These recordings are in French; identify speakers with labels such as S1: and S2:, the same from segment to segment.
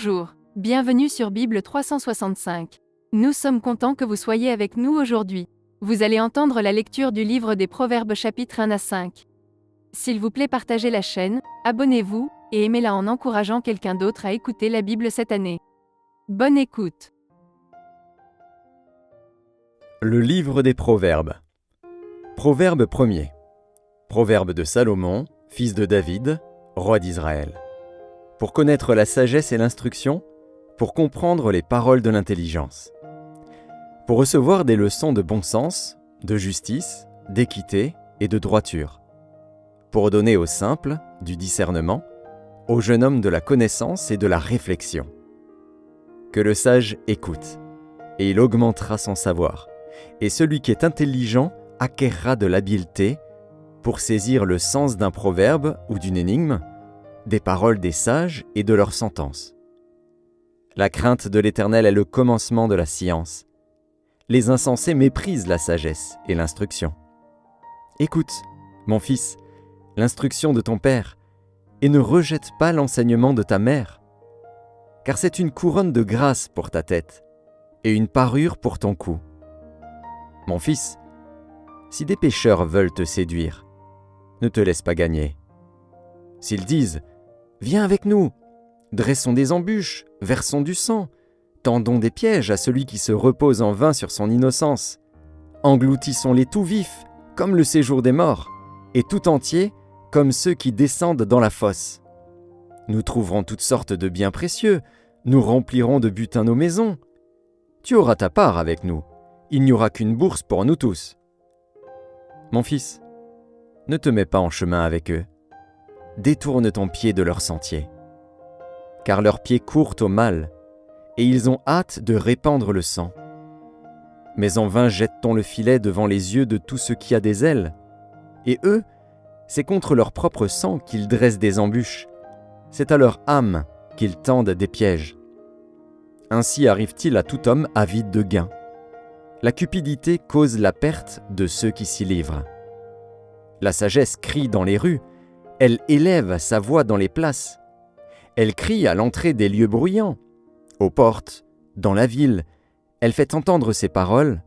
S1: Bonjour, bienvenue sur Bible 365. Nous sommes contents que vous soyez avec nous aujourd'hui. Vous allez entendre la lecture du livre des Proverbes chapitres 1 à 5. S'il vous plaît, partagez la chaîne, abonnez-vous, et aimez-la en encourageant quelqu'un d'autre à écouter la Bible cette année. Bonne écoute.
S2: Le livre des Proverbes. Proverbe 1er. Proverbe de Salomon, fils de David, roi d'Israël. Pour connaître la sagesse et l'instruction, pour comprendre les paroles de l'intelligence. Pour recevoir des leçons de bon sens, de justice, d'équité et de droiture. Pour donner aux simples du discernement, aux jeunes hommes de la connaissance et de la réflexion. Que le sage écoute, et il augmentera son savoir, et celui qui est intelligent acquerra de l'habileté pour saisir le sens d'un proverbe ou d'une énigme, des paroles des sages et de leurs sentences. La crainte de l'Éternel est le commencement de la science. Les insensés méprisent la sagesse et l'instruction. Écoute, mon fils, l'instruction de ton père, et ne rejette pas l'enseignement de ta mère, car c'est une couronne de grâce pour ta tête et une parure pour ton cou. Mon fils, si des pécheurs veulent te séduire, ne te laisse pas gagner. S'ils disent « Viens avec nous, dressons des embûches, versons du sang, tendons des pièges à celui qui se repose en vain sur son innocence, engloutissons-les tout vifs, comme le séjour des morts, et tout entiers, comme ceux qui descendent dans la fosse. Nous trouverons toutes sortes de biens précieux, nous remplirons de butin nos maisons. Tu auras ta part avec nous, il n'y aura qu'une bourse pour nous tous. » Mon fils, ne te mets pas en chemin avec eux. Détourne ton pied de leur sentier. Car leurs pieds courent au mal, et ils ont hâte de répandre le sang. Mais en vain jette-t-on le filet devant les yeux de tout ce qui a des ailes. Et eux, c'est contre leur propre sang qu'ils dressent des embûches. C'est à leur âme qu'ils tendent des pièges. Ainsi arrive-t-il à tout homme avide de gain. La cupidité cause la perte de ceux qui s'y livrent. La sagesse crie dans les rues, elle élève sa voix dans les places. Elle crie à l'entrée des lieux bruyants. Aux portes, dans la ville, elle fait entendre ses paroles.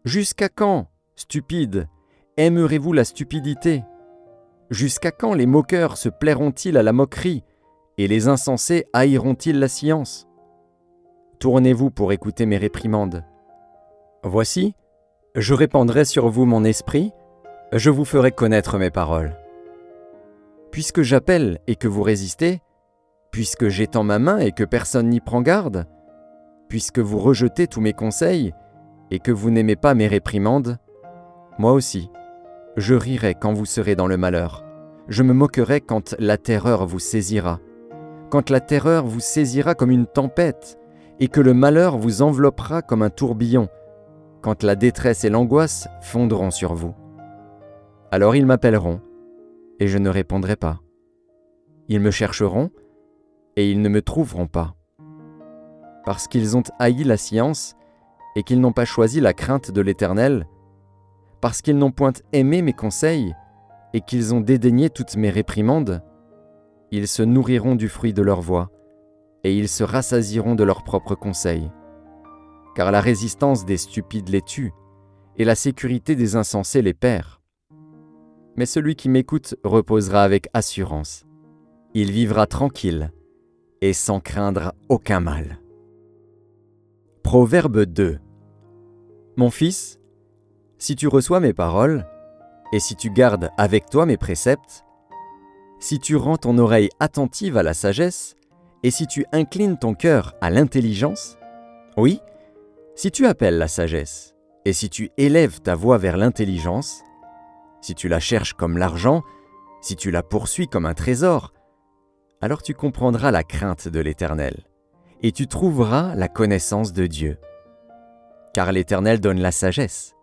S2: Jusqu'à quand, stupides, aimerez-vous la stupidité? Jusqu'à quand les moqueurs se plairont-ils à la moquerie et les insensés haïront-ils la science? Tournez-vous pour écouter mes réprimandes. Voici, je répandrai sur vous mon esprit, je vous ferai connaître mes paroles. Puisque j'appelle et que vous résistez, puisque j'étends ma main et que personne n'y prend garde, puisque vous rejetez tous mes conseils et que vous n'aimez pas mes réprimandes, moi aussi, je rirai quand vous serez dans le malheur, je me moquerai quand la terreur vous saisira, quand la terreur vous saisira comme une tempête et que le malheur vous enveloppera comme un tourbillon, quand la détresse et l'angoisse fondront sur vous. Alors ils m'appelleront, et je ne répondrai pas. Ils me chercheront, et ils ne me trouveront pas. Parce qu'ils ont haï la science, et qu'ils n'ont pas choisi la crainte de l'Éternel, parce qu'ils n'ont point aimé mes conseils, et qu'ils ont dédaigné toutes mes réprimandes, ils se nourriront du fruit de leur voix, et ils se rassasieront de leurs propres conseils. Car la résistance des stupides les tue, et la sécurité des insensés les perd. Mais celui qui m'écoute reposera avec assurance. Il vivra tranquille et sans craindre aucun mal. Proverbe 2. Mon fils, si tu reçois mes paroles, et si tu gardes avec toi mes préceptes, si tu rends ton oreille attentive à la sagesse, et si tu inclines ton cœur à l'intelligence, oui, si tu appelles la sagesse, et si tu élèves ta voix vers l'intelligence, si tu la cherches comme l'argent, si tu la poursuis comme un trésor, alors tu comprendras la crainte de l'Éternel, et tu trouveras la connaissance de Dieu. Car l'Éternel donne la sagesse.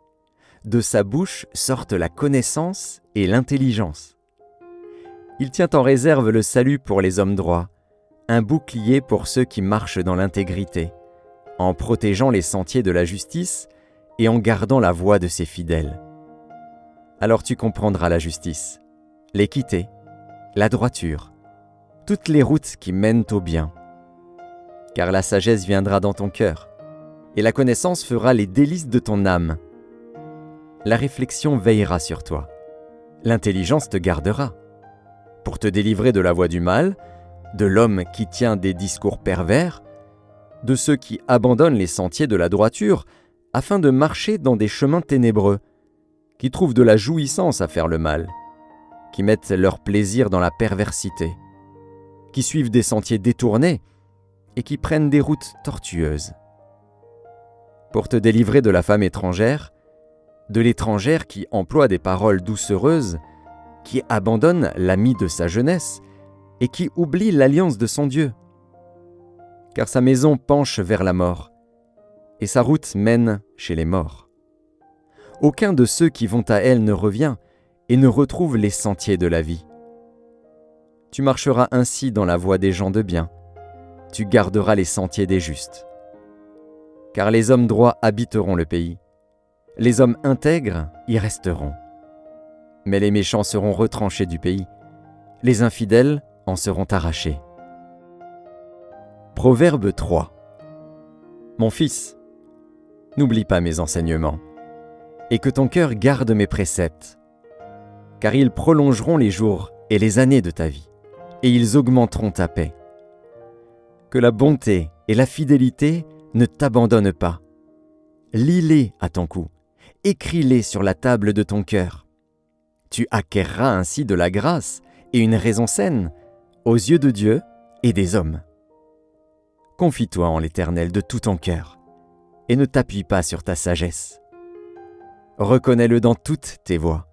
S2: De sa bouche sortent la connaissance et l'intelligence. Il tient en réserve le salut pour les hommes droits, un bouclier pour ceux qui marchent dans l'intégrité, en protégeant les sentiers de la justice et en gardant la voie de ses fidèles. Alors tu comprendras la justice, l'équité, la droiture, toutes les routes qui mènent au bien. car la sagesse viendra dans ton cœur, et la connaissance fera les délices de ton âme. La réflexion veillera sur toi, l'intelligence te gardera, pour te délivrer de la voie du mal, de l'homme qui tient des discours pervers, de ceux qui abandonnent les sentiers de la droiture, afin de marcher dans des chemins ténébreux, qui trouvent de la jouissance à faire le mal, qui mettent leur plaisir dans la perversité, qui suivent des sentiers détournés et qui prennent des routes tortueuses. Pour te délivrer de la femme étrangère, de l'étrangère qui emploie des paroles doucereuses, qui abandonne l'ami de sa jeunesse et qui oublie l'alliance de son Dieu. Car sa maison penche vers la mort, et sa route mène chez les morts. Aucun de ceux qui vont à elle ne revient et ne retrouve les sentiers de la vie. Tu marcheras ainsi dans la voie des gens de bien, tu garderas les sentiers des justes. Car les hommes droits habiteront le pays, les hommes intègres y resteront. Mais les méchants seront retranchés du pays, les infidèles en seront arrachés. Proverbe 3. Mon fils, n'oublie pas mes enseignements, et que ton cœur garde mes préceptes, car ils prolongeront les jours et les années de ta vie, et ils augmenteront ta paix. Que la bonté et la fidélité ne t'abandonnent pas. Lis-les à ton cou, écris-les sur la table de ton cœur. Tu acquerras ainsi de la grâce et une raison saine aux yeux de Dieu et des hommes. Confie-toi en l'Éternel de tout ton cœur, et ne t'appuie pas sur ta sagesse. Reconnais-le dans toutes tes voies,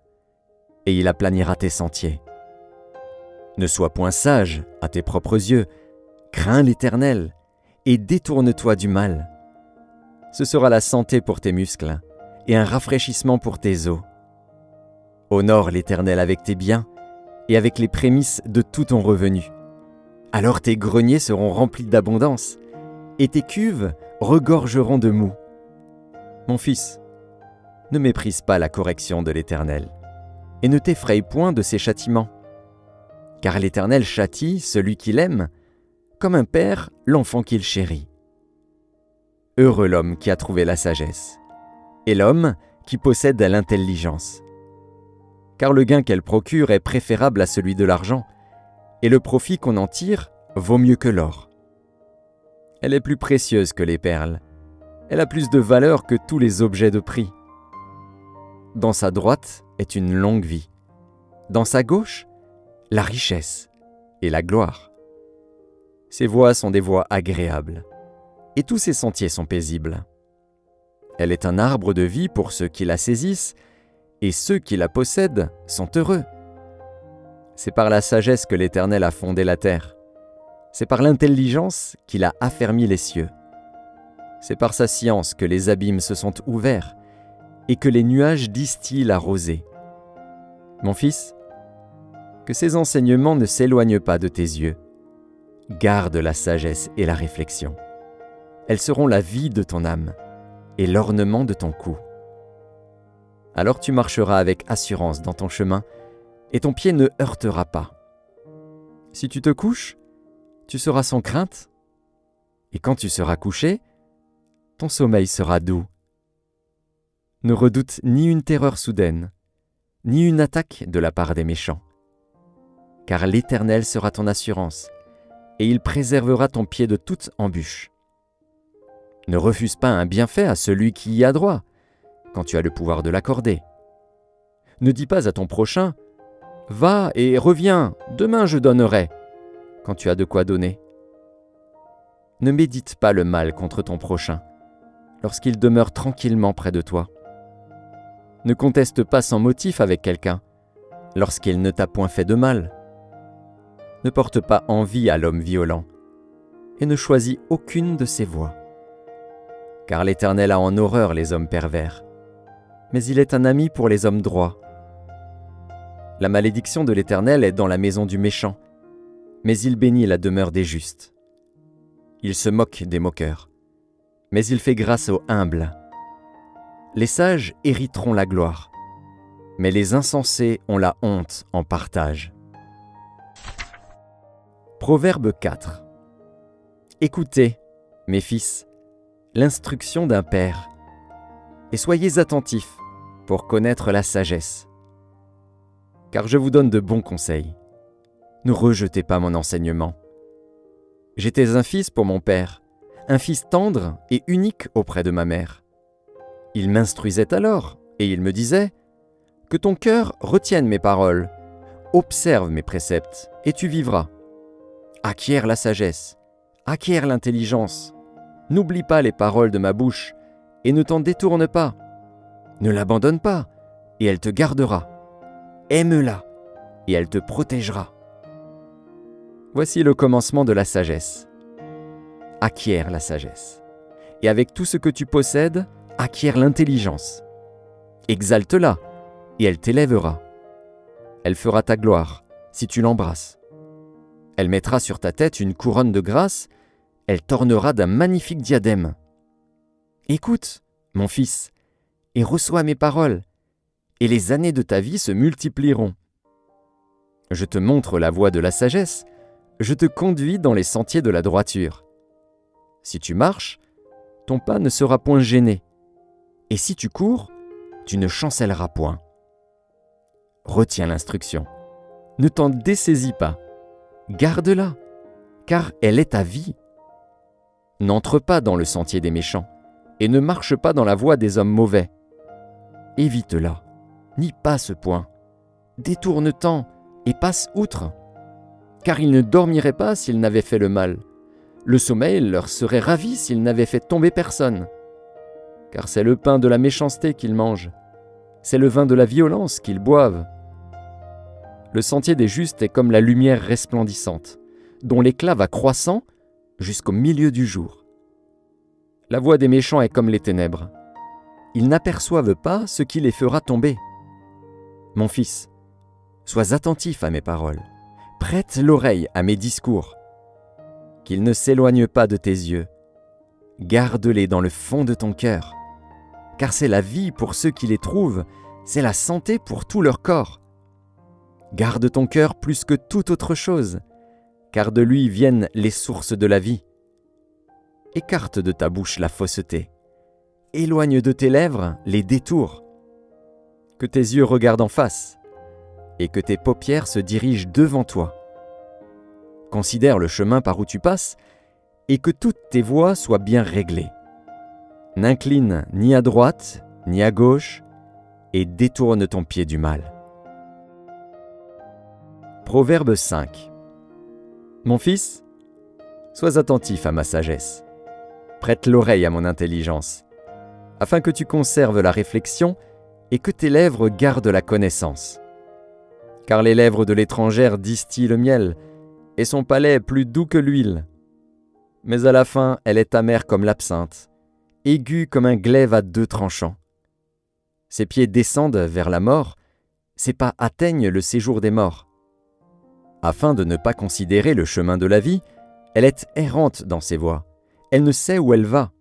S2: et il aplanira tes sentiers. Ne sois point sage à tes propres yeux, crains l'Éternel, et détourne-toi du mal. Ce sera la santé pour tes muscles, et un rafraîchissement pour tes os. Honore l'Éternel avec tes biens, et avec les prémices de tout ton revenu. Alors tes greniers seront remplis d'abondance, et tes cuves regorgeront de moût. Mon fils, ne méprise pas la correction de l'Éternel, et ne t'effraie point de ses châtiments. Car l'Éternel châtie celui qu'il aime, comme un père l'enfant qu'il chérit. Heureux l'homme qui a trouvé la sagesse, et l'homme qui possède l'intelligence. Car le gain qu'elle procure est préférable à celui de l'argent, et le profit qu'on en tire vaut mieux que l'or. Elle est plus précieuse que les perles, elle a plus de valeur que tous les objets de prix. Dans sa droite est une longue vie, dans sa gauche, la richesse et la gloire. Ses voies sont des voies agréables, et tous ses sentiers sont paisibles. Elle est un arbre de vie pour ceux qui la saisissent, et ceux qui la possèdent sont heureux. C'est par la sagesse que l'Éternel a fondé la terre. C'est par l'intelligence qu'il a affermi les cieux. C'est par sa science que les abîmes se sont ouverts et que les nuages distillent la rosée. Mon fils, que ces enseignements ne s'éloignent pas de tes yeux. Garde la sagesse et la réflexion. Elles seront la vie de ton âme et l'ornement de ton cou. Alors tu marcheras avec assurance dans ton chemin, et ton pied ne heurtera pas. Si tu te couches, tu seras sans crainte, et quand tu seras couché, ton sommeil sera doux. Ne redoute ni une terreur soudaine, ni une attaque de la part des méchants, car l'Éternel sera ton assurance, et il préservera ton pied de toute embûche. Ne refuse pas un bienfait à celui qui y a droit, quand tu as le pouvoir de l'accorder. Ne dis pas à ton prochain « Va et reviens, demain je donnerai », quand tu as de quoi donner. Ne médite pas le mal contre ton prochain, lorsqu'il demeure tranquillement près de toi. Ne conteste pas sans motif avec quelqu'un, lorsqu'il ne t'a point fait de mal. Ne porte pas envie à l'homme violent, et ne choisis aucune de ses voies. Car l'Éternel a en horreur les hommes pervers, mais il est un ami pour les hommes droits. La malédiction de l'Éternel est dans la maison du méchant, mais il bénit la demeure des justes. Il se moque des moqueurs, mais il fait grâce aux humbles. Les sages hériteront la gloire, mais les insensés ont la honte en partage. Proverbe 4. Écoutez, mes fils, l'instruction d'un père, et soyez attentifs pour connaître la sagesse. Car je vous donne de bons conseils. Ne rejetez pas mon enseignement. J'étais un fils pour mon père, un fils tendre et unique auprès de ma mère. Il m'instruisait alors, et il me disait « Que ton cœur retienne mes paroles, observe mes préceptes, et tu vivras. Acquiert la sagesse, acquiert l'intelligence. N'oublie pas les paroles de ma bouche, et ne t'en détourne pas. Ne l'abandonne pas, et elle te gardera. Aime-la, et elle te protégera. » Voici le commencement de la sagesse. Acquiert la sagesse. Et avec tout ce que tu possèdes, acquiert l'intelligence. Exalte-la, et elle t'élèvera. Elle fera ta gloire, si tu l'embrasses. Elle mettra sur ta tête une couronne de grâce, elle t'ornera d'un magnifique diadème. Écoute, mon fils, et reçois mes paroles, et les années de ta vie se multiplieront. Je te montre la voie de la sagesse, je te conduis dans les sentiers de la droiture. Si tu marches, ton pas ne sera point gêné, et si tu cours, tu ne chancelleras point. Retiens l'instruction, ne t'en dessaisis pas, garde-la, car elle est ta vie. N'entre pas dans le sentier des méchants, et ne marche pas dans la voie des hommes mauvais. Évite-la, n'y passe point, détourne-t'en et passe outre. Car ils ne dormiraient pas s'ils n'avaient fait le mal. Le sommeil leur serait ravi s'ils n'avaient fait tomber personne. Car c'est le pain de la méchanceté qu'ils mangent, c'est le vin de la violence qu'ils boivent. Le sentier des justes est comme la lumière resplendissante, dont l'éclat va croissant jusqu'au milieu du jour. La voie des méchants est comme les ténèbres. Ils n'aperçoivent pas ce qui les fera tomber. Mon fils, sois attentif à mes paroles. Prête l'oreille à mes discours. Qu'ils ne s'éloignent pas de tes yeux. Garde-les dans le fond de ton cœur. Car c'est la vie pour ceux qui les trouvent, c'est la santé pour tout leur corps. Garde ton cœur plus que toute autre chose, car de lui viennent les sources de la vie. Écarte de ta bouche la fausseté. Éloigne de tes lèvres les détours. Que tes yeux regardent en face, et que tes paupières se dirigent devant toi. Considère le chemin par où tu passes, et que toutes tes voies soient bien réglées. N'incline ni à droite, ni à gauche, et détourne ton pied du mal. Proverbe 5. Mon fils, sois attentif à ma sagesse. Prête l'oreille à mon intelligence, afin que tu conserves la réflexion et que tes lèvres gardent la connaissance. Car les lèvres de l'étrangère distillent le miel, et son palais est plus doux que l'huile. Mais à la fin, elle est amère comme l'absinthe, aiguë comme un glaive à 2 tranchants. Ses pieds descendent vers la mort, ses pas atteignent le séjour des morts. Afin de ne pas considérer le chemin de la vie, elle est errante dans ses voies, elle ne sait où elle va.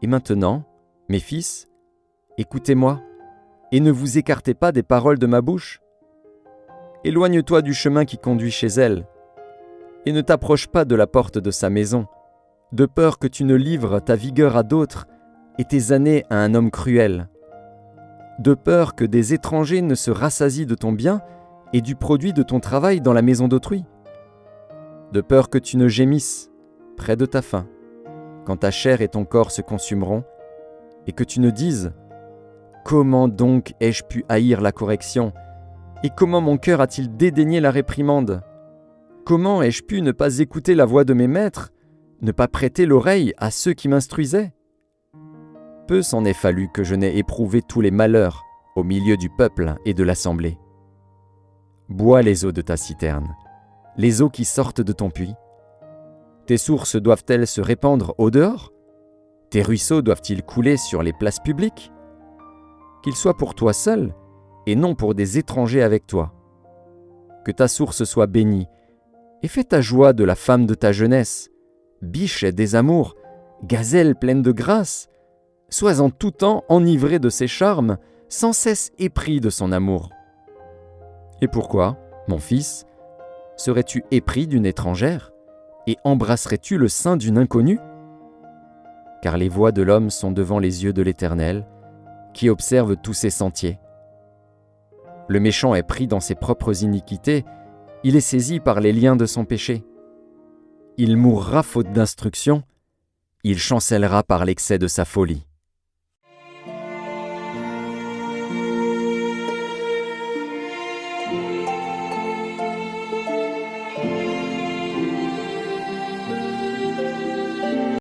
S2: Et maintenant, mes fils, écoutez-moi, et ne vous écartez pas des paroles de ma bouche. Éloigne-toi du chemin qui conduit chez elle, et ne t'approche pas de la porte de sa maison, de peur que tu ne livres ta vigueur à d'autres et tes années à un homme cruel, de peur que des étrangers ne se rassasient de ton bien et du produit de ton travail dans la maison d'autrui, de peur que tu ne gémisses près de ta faim, quand ta chair et ton corps se consumeront, et que tu ne dises « Comment donc ai-je pu haïr la correction ? Et comment mon cœur a-t-il dédaigné la réprimande ? Comment ai-je pu ne pas écouter la voix de mes maîtres, ne pas prêter l'oreille à ceux qui m'instruisaient ? Peu s'en est fallu que je n'ai éprouvé tous les malheurs au milieu du peuple et de l'assemblée. Bois les eaux de ta citerne, les eaux qui sortent de ton puits. Tes sources doivent-elles se répandre au dehors ? Tes ruisseaux doivent-ils couler sur les places publiques ? Qu'ils soient pour toi seul, et non pour des étrangers avec toi. Que ta source soit bénie, et fais ta joie de la femme de ta jeunesse, biche des amours, gazelle pleine de grâce, sois en tout temps enivré de ses charmes, sans cesse épris de son amour. Et pourquoi, mon fils, serais-tu épris d'une étrangère, et embrasserais-tu le sein d'une inconnue ? car les voies de l'homme sont devant les yeux de l'Éternel, qui observe tous ses sentiers. Le méchant est pris dans ses propres iniquités, il est saisi par les liens de son péché. Il mourra faute d'instruction, il chancellera par l'excès de sa folie.